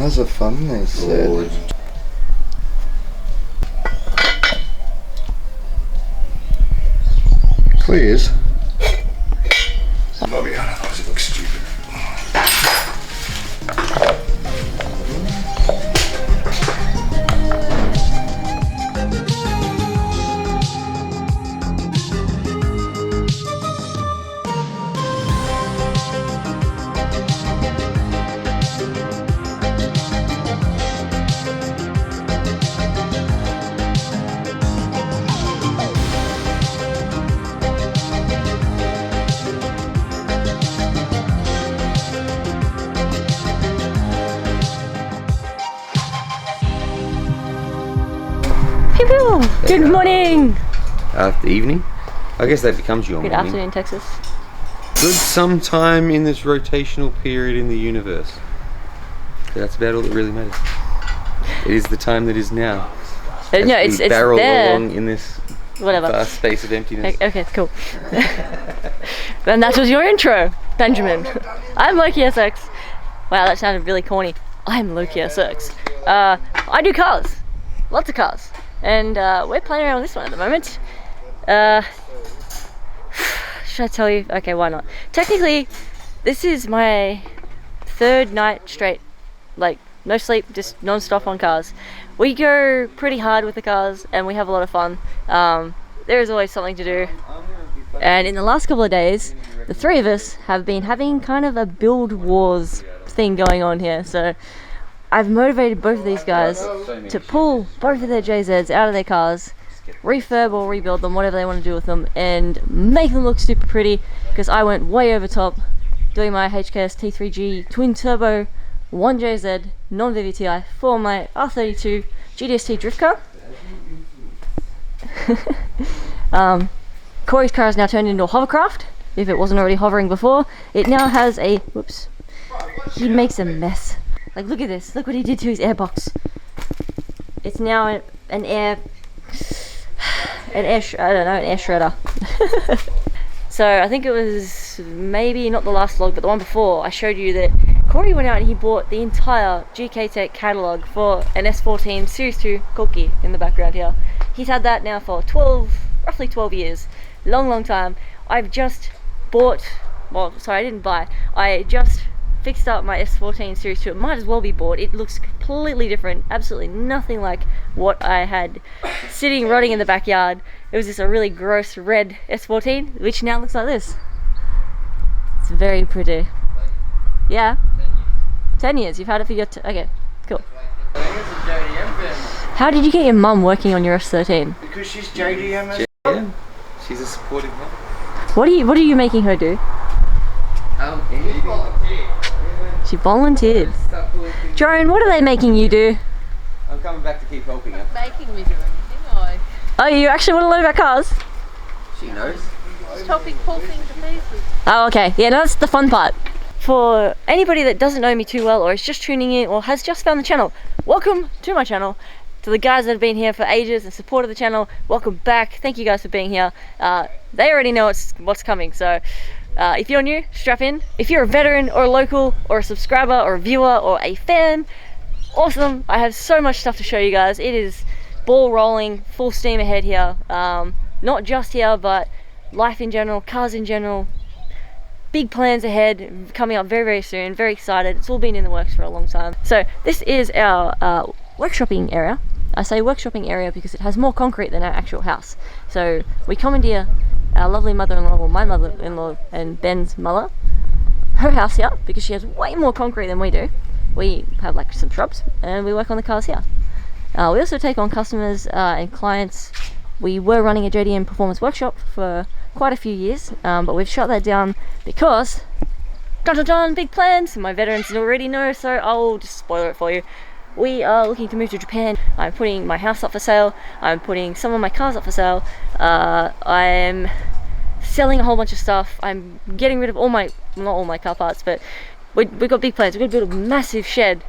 Cars are fun, they said. Please. Bobby, otherwise it looks stupid. Good morning! Evening? I guess that becomes your Good morning. afternoon, Texas. Good sometime in this rotational period in the universe. But that's about all that really matters. It is the time that is now. No, it's barrel there. along in this Whatever. vast space of emptiness. Okay, cool. Then that was your intro, Benjamin. I'm Lokisx. Wow, that sounded really corny. I'm Lokisx. I do cars. Lots of cars. And we're playing around with this one at the moment. Should I tell you? Okay, why not? Technically, this is my third night straight. Like, no sleep, just non-stop on cars. We go pretty hard with the cars and we have a lot of fun. There is always something to do. And in the last couple of days, the three of us have been having kind of a build wars thing going on here. So I've motivated both of these guys to pull both of their JZs out of their cars, refurb or rebuild them, whatever they want to do with them, and make them look super pretty, because I went way over top doing my HKS T3G twin turbo 1JZ non-VVTi for my R32 GDST drift car. Corey's car is now turned into a hovercraft, if it wasn't already hovering before. It now has a, whoops, he makes a mess. Like, look at this. Look what he did to his airbox. It's now an air shredder. So I think it was maybe not the last vlog, but the one before, I showed you that Corey went out and he bought the entire GK Tech catalog for an S14 Series 2 Corky in the background here. He's had that now for roughly 12 years. Long time. I've just bought, well, sorry, I didn't buy. I just fixed up my S14 Series 2. It might as well be bought. It looks completely different, absolutely nothing like what I had sitting rotting in the backyard. It was just a really gross red S14, which now looks like this. It's very pretty. Yeah, 10 years. You've had it for your okay, cool. How did you get your mum working on your S13? Because she's JDM. Yeah, she's a supportive mum. What are you making her do? She volunteered. Joan, what are they making you do? I'm coming back to keep helping her. Making me do anything, Oh, you actually want to learn about cars? She knows. Just helping pull things to pieces. Oh, okay. Yeah, no, that's the fun part. For anybody that doesn't know me too well, or is just tuning in, or has just found the channel, welcome to my channel. To the guys that have been here for ages and supported the channel, welcome back. Thank you guys for being here. They already know what's coming, so if you're new, strap in. If you're a veteran or a local or a subscriber or a viewer or a fan, awesome. I have so much stuff to show you guys. It is ball rolling, full steam ahead here. Not just here, but life in general, cars in general. Big plans ahead, coming up very soon. Very excited. It's all been in the works for a long time. So this is our workshopping area. I say workshopping area because it has more concrete than our actual house. So we commandeer our lovely mother-in-law, or my mother-in-law and Ben's mother, her house here, because she has way more concrete than we do. We have like some shrubs and we work on the cars here. We also take on customers and clients. We were running a JDM performance workshop for quite a few years, but we've shut that down because big plans. My veterans already know, so I'll just spoil it for you. We are looking to move to Japan. I'm putting my house up for sale. I'm putting some of my cars up for sale. I'm selling a whole bunch of stuff. I'm getting rid of not all my car parts, but we've got big plans. We're going to build a massive shed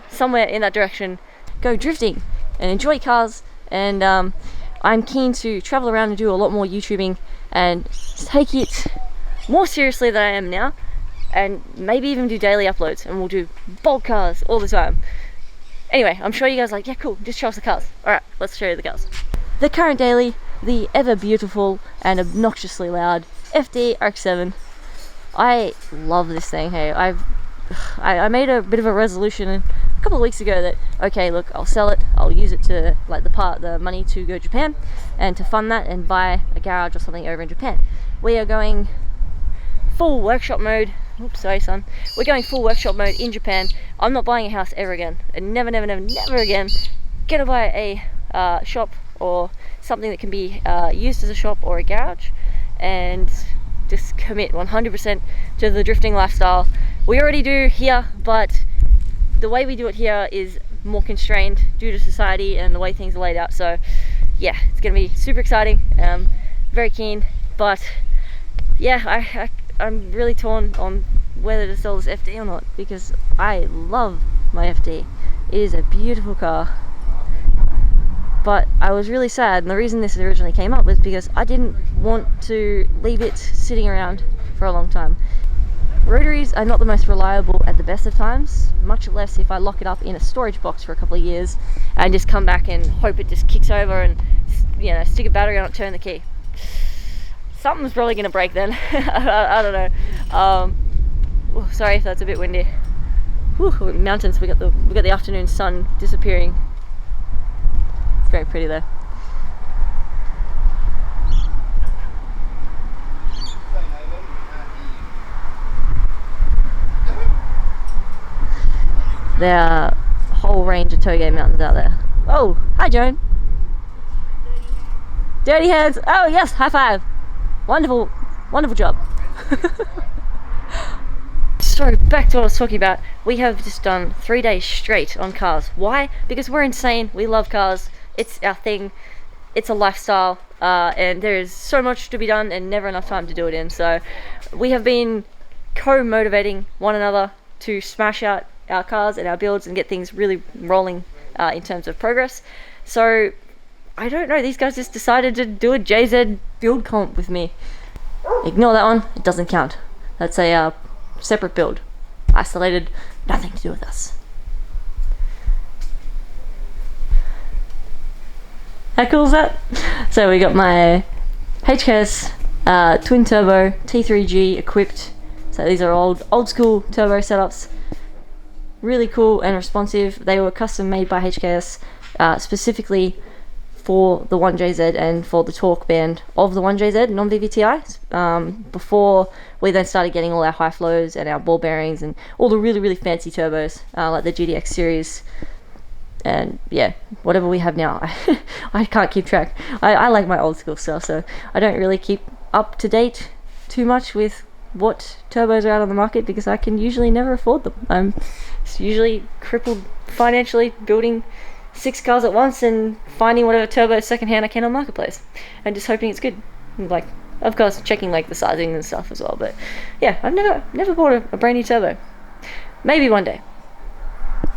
somewhere in that direction. Go drifting and enjoy cars. And I'm keen to travel around and do a lot more YouTubing and take it more seriously than I am now. and maybe even do daily uploads, and we'll do bulk cars all the time. Anyway, I'm sure you guys are like, yeah, cool, just show us the cars. Alright, let's show you the cars. The current daily, the ever beautiful and obnoxiously loud FD RX-7. I love this thing. Hey, I made a bit of a resolution a couple of weeks ago that, okay, look, I'll sell it, I'll use it to, like, the money to go to Japan and to fund that and buy a garage or something over in Japan. We are going full workshop mode. Oops, sorry son. We're going full workshop mode in Japan. I'm not buying a house ever again. And never again gonna buy a shop or something that can be used as a shop or a garage, and just commit 100% to the drifting lifestyle. We already do here, but the way we do it here is more constrained due to society and the way things are laid out. So yeah, it's gonna be super exciting. Very keen, but yeah, I'm really torn on whether to sell this FD or not, because I love my FD. It is a beautiful car, but I was really sad, and the reason this originally came up was because I didn't want to leave it sitting around for a long time. Rotaries are not the most reliable at the best of times, much less if I lock it up in a storage box for a couple of years and just come back and hope it just kicks over and, you know, stick a battery on it, turn the key. Something's probably going to break then. I don't know. Sorry if that's a bit windy. Whew, mountains, we got the afternoon sun disappearing. It's very pretty though. There are a whole range of Toge mountains out there. Oh, hi Joan. Dirty hands. Oh yes, high five. Wonderful, wonderful job. So back to what I was talking about. We have just done 3 days straight on cars. Why? Because we're insane. We love cars. It's our thing. It's a lifestyle, and there is so much to be done and never enough time to do it in. So we have been co-motivating one another to smash out our cars and our builds and get things really rolling in terms of progress. So I don't know, these guys just decided to do a JZ build comp with me. Ignore that one, it doesn't count. That's a separate build. Isolated, nothing to do with us. How cool is that? So we got my HKS twin turbo T3G equipped. So these are old school turbo setups. Really cool and responsive. They were custom made by HKS specifically for the 1JZ and for the torque band of the 1JZ non-VVTI, before we then started getting all our high flows and our ball bearings and all the really fancy turbos, like the GDX series, and yeah, whatever we have now. I can't keep track. I like my old school stuff, so I don't really keep up to date too much with what turbos are out on the market, because I can usually never afford them. I'm usually crippled financially, building 6 cars at once and finding whatever turbo secondhand I can on Marketplace and just hoping it's good. Like, of course, checking like the sizing and stuff as well. But yeah, I've never bought a brand new turbo. Maybe one day.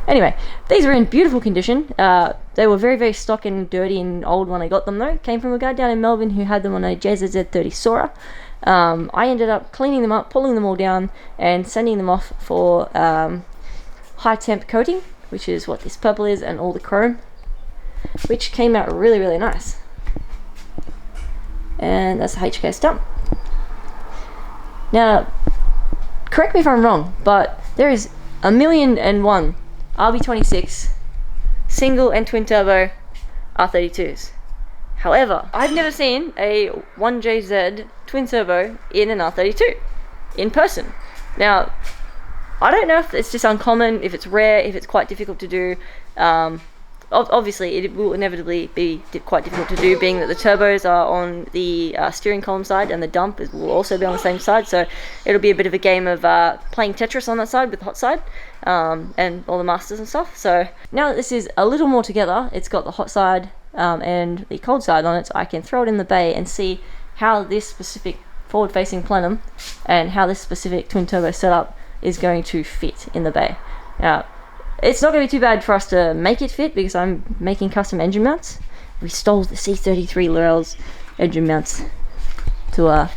Anyway, these were in beautiful condition. They were very stock and dirty and old when I got them though. Came from a guy down in Melbourne who had them on a JZZ30 Sora. I ended up cleaning them up, pulling them all down and sending them off for high temp coating, which is what this purple is, and all the chrome, which came out really nice. And that's the HK dump. Now, correct me if I'm wrong, but there is 1,000,001 RB26 single and twin turbo R32s. However, I've never seen a 1JZ twin turbo in an R32 in person. Now, I don't know if it's just uncommon, if it's rare, if it's quite difficult to do. Obviously, it will inevitably be quite difficult to do, being that the turbos are on the steering column side and the dump will also be on the same side. So it'll be a bit of a game of playing Tetris on that side with the hot side and all the masters and stuff. So now that this is a little more together, it's got the hot side and the cold side on it, so I can throw it in the bay and see how this specific forward-facing plenum and how this specific twin turbo setup is going to fit in the bay. Now, it's not going to be too bad for us to make it fit, because I'm making custom engine mounts. We stole the C33 Lorel's engine mounts to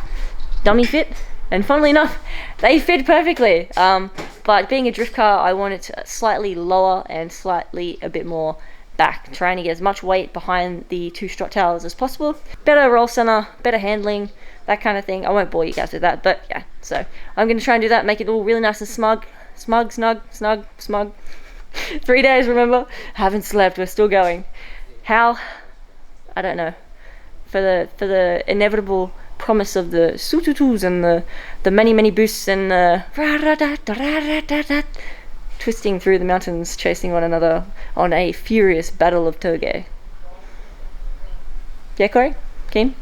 dummy fit, and funnily enough, they fit perfectly. But being a drift car, I want it slightly lower and slightly a bit more back, trying to get as much weight behind the two strut towers as possible. Better roll center, better handling, that kind of thing. I won't bore you guys with that, but yeah. So I'm going to try and do that, make it all really nice and smug. Smug, snug, snug, smug. 3 days, remember? Haven't slept, we're still going. How? I don't know. For the inevitable promise of the sututus and the many boosts and the twisting through the mountains, chasing one another on a furious battle of toge. Yeah, Corey? Keen?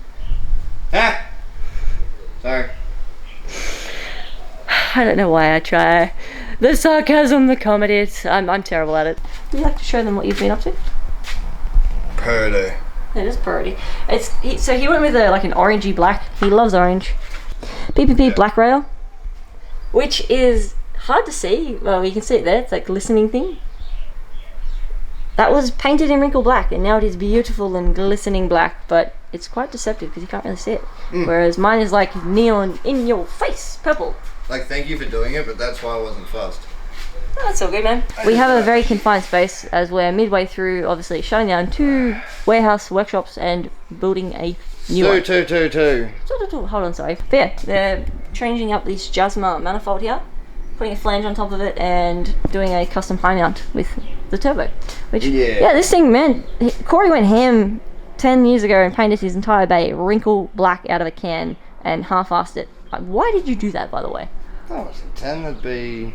Ah! Sorry. I don't know why I try. The sarcasm, the comedy, I'm terrible at it. Would you like to show them what you've been up to? Purdy. It is pretty. So he went with like an orangey black. He loves orange. PPP black rail, which is hard to see. Well, you can see it there. It's like glistening thing. That was painted in wrinkle black, and now it is beautiful and glistening black. But it's quite deceptive because you can't really see it. Whereas mine is like neon in your face, purple. Like, thank you for doing it, but that's why I wasn't fussed. Oh, that's all good, man. We have a very confined space as we're midway through, obviously, shutting down 2 warehouse workshops and building a new one. Two. Hold on, sorry. But yeah, they're changing up this Jasma manifold here, putting a flange on top of it and doing a custom high mount with the turbo. Which, yeah, this thing, man, Corey went ham 10 years ago and painted his entire bay wrinkle black out of a can and half-assed it. Like, why did you do that, by the way? I was intended to be...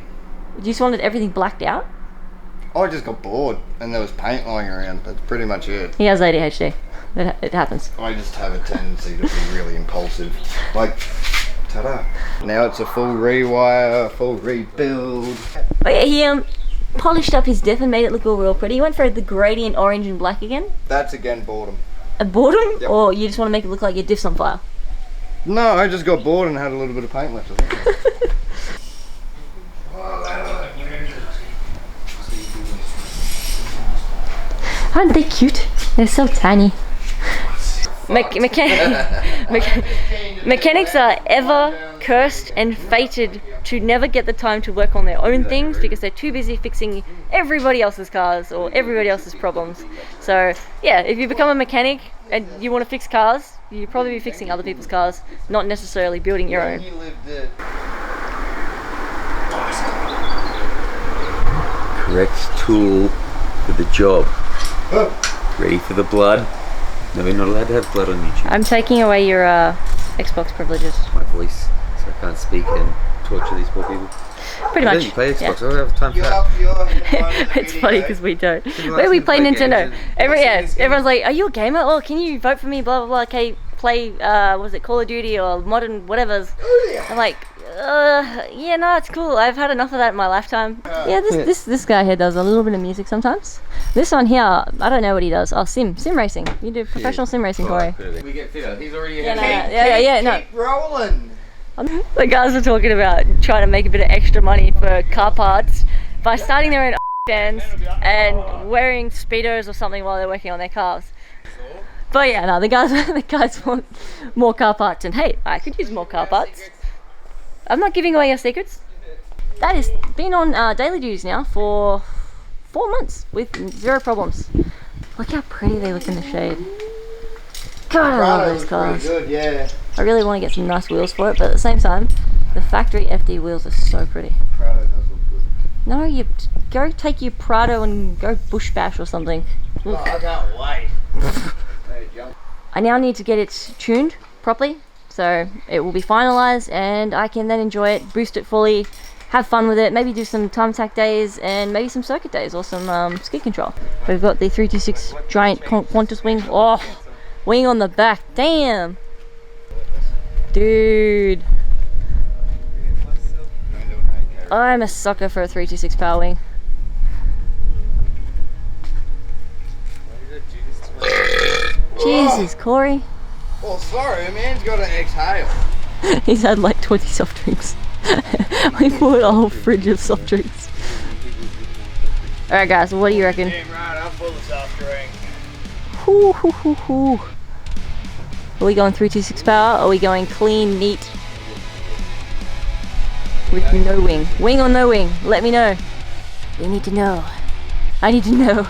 You just wanted everything blacked out? I just got bored and there was paint lying around. That's pretty much it. He has ADHD. It happens. I just have a tendency to be really impulsive. Like, ta-da. Now it's a full rewire, full rebuild. But yeah, he polished up his diff and made it look all real pretty. He went for the gradient orange and black again. That's again boredom. A boredom? Yep. Or you just want to make it look like your diff's on fire? No, I just got bored and had a little bit of paint left, I think. Aren't they cute? They're so tiny. Mechanics are ever cursed and fated to never get the time to work on their own things because they're too busy fixing everybody else's cars or everybody else's problems. So yeah, if you become a mechanic and you want to fix cars, you'll probably be fixing other people's cars, not necessarily building your own. Correct tool for the job. Ready for the blood. No, we're not allowed to have blood on YouTube. I'm taking away your Xbox privileges. My voice, so I can't speak and torture these poor people. Pretty much. You play Xbox, Yeah. I don't have time for that. It's funny because we don't. People Where ask we me to play play Nintendo. games and- Everyone's like, "Are you a gamer? Oh, can you vote for me?" Blah blah blah. Okay, play what was it, Call of Duty or modern whatever's. I'm like, yeah, no, it's cool. I've had enough of that in my lifetime. Yeah, this guy here does a little bit of music sometimes. This one here, I don't know what he does. Oh, sim racing. You do professional sim racing, Corey. We get fitter. He's already Yeah, ahead. no. Keep rolling. The guys were talking about trying to make a bit of extra money for car parts by starting their own stands and wearing speedos or something while they're working on their cars. But yeah, no, the guys want more car parts, and hey, I could use more car parts. I'm not giving away your secrets. That has been on daily duties now for 4 months with 0 problems. Look how pretty they look in the shade. God, I love those cars. Good, yeah. I really want to get some nice wheels for it, but at the same time, the factory FD wheels are so pretty. Prado does look good. No, you go take your Prado and go bush bash or something. Oh, I can't wait. Hey, jump. I now need to get it tuned properly, so it will be finalized and I can then enjoy it, boost it fully, have fun with it, maybe do some time attack days and maybe some circuit days or some skid control. We've got the 326 giant Qantas wing. Oh, wing on the back, damn! Dude. I'm a sucker for a 326 power wing. Jesus, Corey. Oh, sorry, man's got to exhale. He's had like 20 soft drinks. We bought a whole fridge of soft drinks. Alright guys, what do you reckon? Damn right, I'm full of soft drink. Hoo, hoo, hoo, hoo. Are we going 326 power? Or are we going clean, neat? with no wing. Wing or no wing? Let me know. We need to know. I need to know.